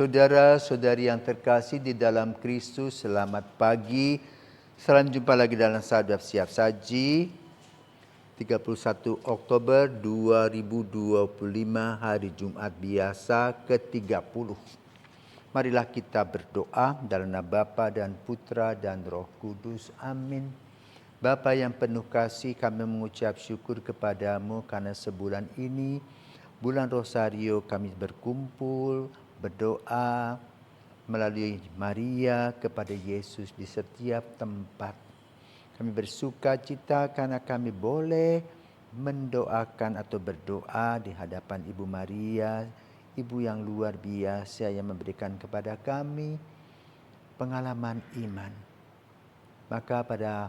Saudara-saudari yang terkasih di dalam Kristus, selamat pagi. Salam jumpa lagi dalam Sadap Siap Saji. 31 Oktober 2025, hari Jumat biasa ke-30. Marilah kita berdoa dalam nama Bapa dan Putra dan Roh Kudus. Amin. Bapa yang penuh kasih, kami mengucap syukur kepadamu karena sebulan ini, bulan Rosario, kami berkumpul, berdoa melalui Maria kepada Yesus di setiap tempat. Kami bersuka cita karena kami boleh mendoakan atau berdoa di hadapan Ibu Maria, Ibu yang luar biasa yang memberikan kepada kami pengalaman iman. Maka pada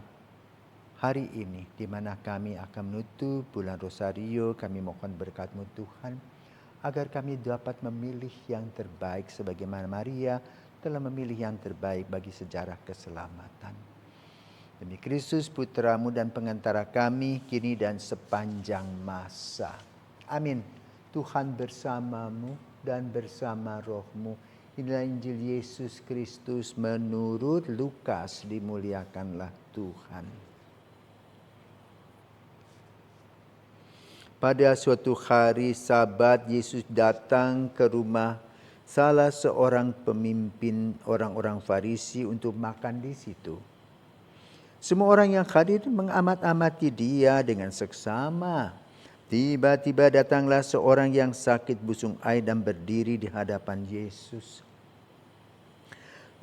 hari ini, di mana kami akan menutup bulan Rosario, kami mohon berkat-Mu Tuhan, agar kami dapat memilih yang terbaik sebagaimana Maria telah memilih yang terbaik bagi sejarah keselamatan. Demi Kristus Putra-Mu dan pengantara kami, kini dan sepanjang masa. Amin. Tuhan bersamamu dan bersama roh-Mu. Inilah Injil Yesus Kristus menurut Lukas, dimuliakanlah Tuhan. Pada suatu hari Sabat, Yesus datang ke rumah salah seorang pemimpin orang-orang Farisi untuk makan di situ. Semua orang yang hadir mengamat-amati dia dengan seksama. Tiba-tiba datanglah seorang yang sakit busung air dan berdiri di hadapan Yesus.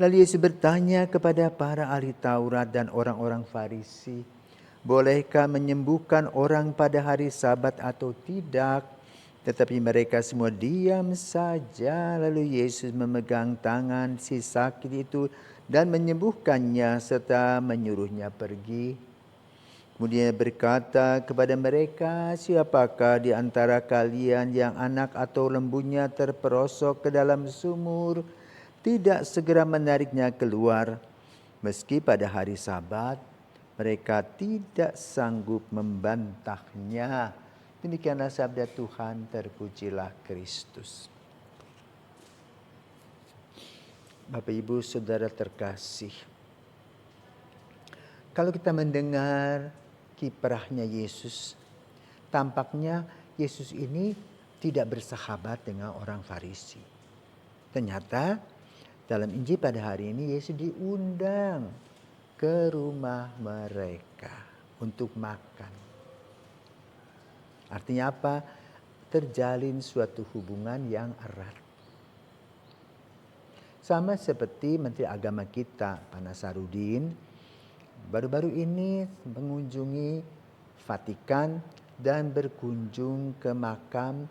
Lalu Yesus bertanya kepada para ahli Taurat dan orang-orang Farisi, bolehkah menyembuhkan orang pada hari Sabat atau tidak? Tetapi mereka semua diam saja. Lalu Yesus memegang tangan si sakit itu dan menyembuhkannya serta menyuruhnya pergi. Kemudian berkata kepada mereka, siapakah di antara kalian yang anak atau lembunya terperosok ke dalam sumur, tidak segera menariknya keluar, meski pada hari Sabat mereka tidak sanggup membantahnya. Demikianlah sabda Tuhan, terpujilah Kristus. Bapak Ibu Saudara terkasih, kalau kita mendengar kiprahnya Yesus, tampaknya Yesus ini tidak bersahabat dengan orang Farisi. Ternyata dalam Injil pada hari ini Yesus diundang ke rumah mereka untuk makan. Artinya apa? Terjalin suatu hubungan yang erat. Sama seperti Menteri Agama kita, Pak Nasarudin, baru-baru ini mengunjungi Vatikan dan berkunjung ke makam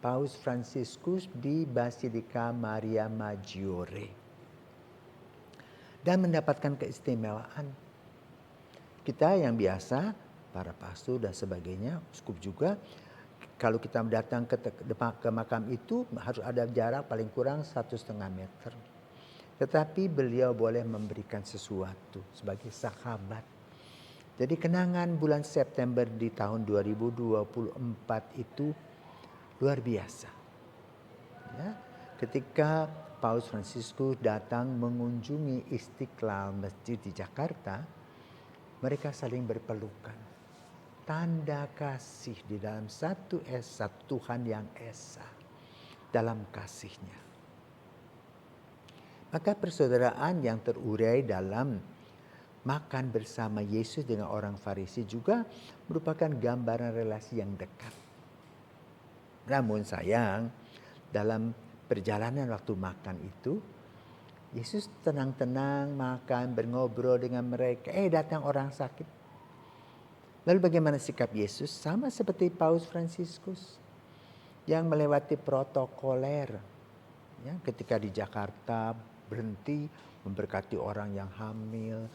Paus Fransiskus di Basilika Maria Maggiore dan mendapatkan keistimewaan. Kita yang biasa, para pastor dan sebagainya, uskup juga, kalau kita datang ke makam itu harus ada jarak paling kurang 1,5 meter. Tetapi beliau boleh memberikan sesuatu sebagai sahabat. Jadi kenangan bulan September di tahun 2024 itu luar biasa. Ya, ketika Paus Fransiskus datang mengunjungi Istiqlal Masjid di Jakarta, mereka saling berpelukan. Tanda kasih di dalam satu esa, Tuhan yang esa dalam kasihnya. Maka persaudaraan yang terurai dalam makan bersama Yesus dengan orang Farisi juga merupakan gambaran relasi yang dekat. Namun sayang, dalam perjalanan waktu makan itu, Yesus tenang-tenang makan, berngobrol dengan mereka. Datang orang sakit. Lalu bagaimana sikap Yesus? Sama seperti Paus Fransiskus yang melewati protokoler. Ya, ketika di Jakarta berhenti memberkati orang yang hamil,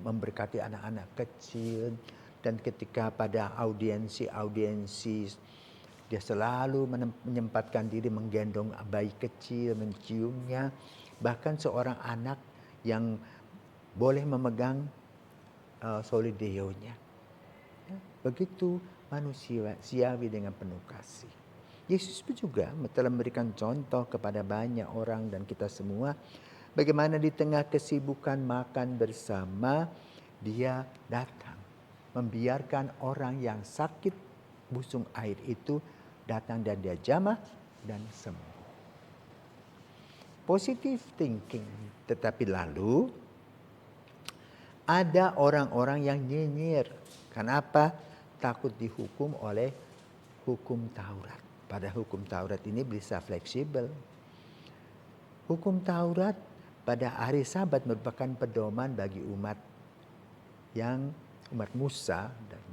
memberkati anak-anak kecil. Dan ketika pada audiensi dia selalu menyempatkan diri menggendong bayi kecil, menciumnya. Bahkan seorang anak yang boleh memegang solideonya. Begitu manusiawi dengan penuh kasih. Yesus pun juga telah memberikan contoh kepada banyak orang dan kita semua. Bagaimana di tengah kesibukan makan bersama, dia datang. Membiarkan orang yang sakit busung air itu datang dan dia jamah dan sembuh. Positive thinking. Tetapi lalu ada orang-orang yang nyinyir. Kenapa? Takut dihukum oleh hukum Taurat. Pada hukum Taurat ini bisa fleksibel. Hukum Taurat pada hari Sabat merupakan pedoman bagi umat Musa dan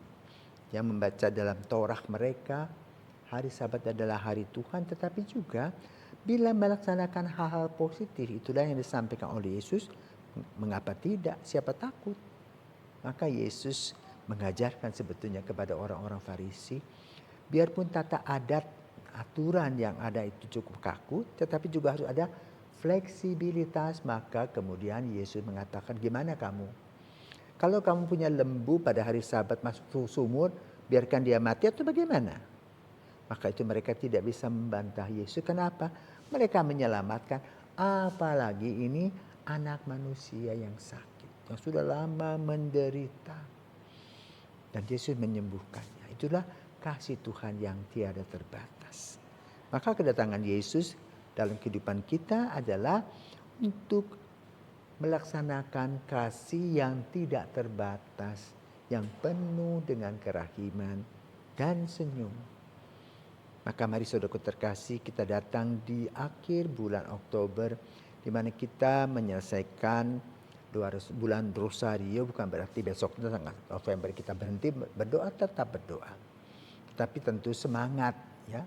yang membaca dalam Torah mereka. Hari Sabat adalah hari Tuhan, tetapi juga bila melaksanakan hal-hal positif, itulah yang disampaikan oleh Yesus. Mengapa tidak? Siapa takut? Maka Yesus mengajarkan sebetulnya kepada orang-orang Farisi, biarpun tata adat, aturan yang ada itu cukup kaku, tetapi juga harus ada fleksibilitas. Maka kemudian Yesus mengatakan, gimana kamu? Kalau kamu punya lembu pada hari Sabat masuk sumur, biarkan dia mati atau bagaimana? Maka itu mereka tidak bisa membantah Yesus. Kenapa? Mereka menyelamatkan, apalagi ini anak manusia yang sakit, yang sudah lama menderita. Dan Yesus menyembuhkannya. Itulah kasih Tuhan yang tiada terbatas. Maka kedatangan Yesus dalam kehidupan kita adalah untuk melaksanakan kasih yang tidak terbatas, yang penuh dengan kerahiman dan senyum. Maka mari saudaraku terkasih, kita datang di akhir bulan Oktober, di mana kita menyelesaikan bulan Rosario. Bukan berarti besok tanggal November kita berhenti berdoa, tetap berdoa. Tapi tentu semangat ya.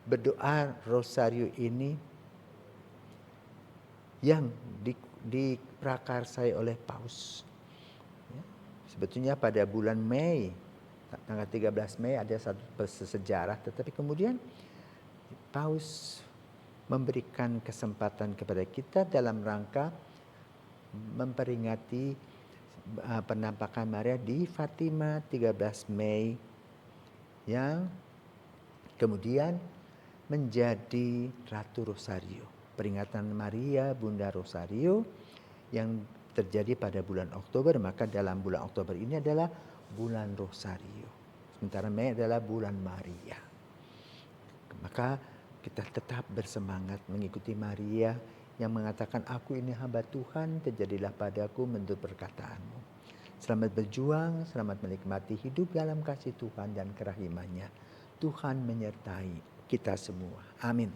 Berdoa Rosario ini yang diprakarsai oleh Paus. Ya. Sebetulnya pada bulan Mei, tanggal 13 Mei ada satu sejarah, tetapi kemudian Paus memberikan kesempatan kepada kita dalam rangka memperingati penampakan Maria di Fatima 13 Mei yang kemudian menjadi Ratu Rosario. Peringatan Maria Bunda Rosario yang terjadi pada bulan Oktober. Maka dalam bulan Oktober ini adalah bulan Rosario. Sementara Mei adalah bulan Maria. Maka kita tetap bersemangat mengikuti Maria yang mengatakan, aku ini hamba Tuhan, terjadilah padaku menurut perkataanmu. Selamat berjuang, selamat menikmati hidup dalam kasih Tuhan dan kerahimannya. Tuhan menyertai kita semua. Amin.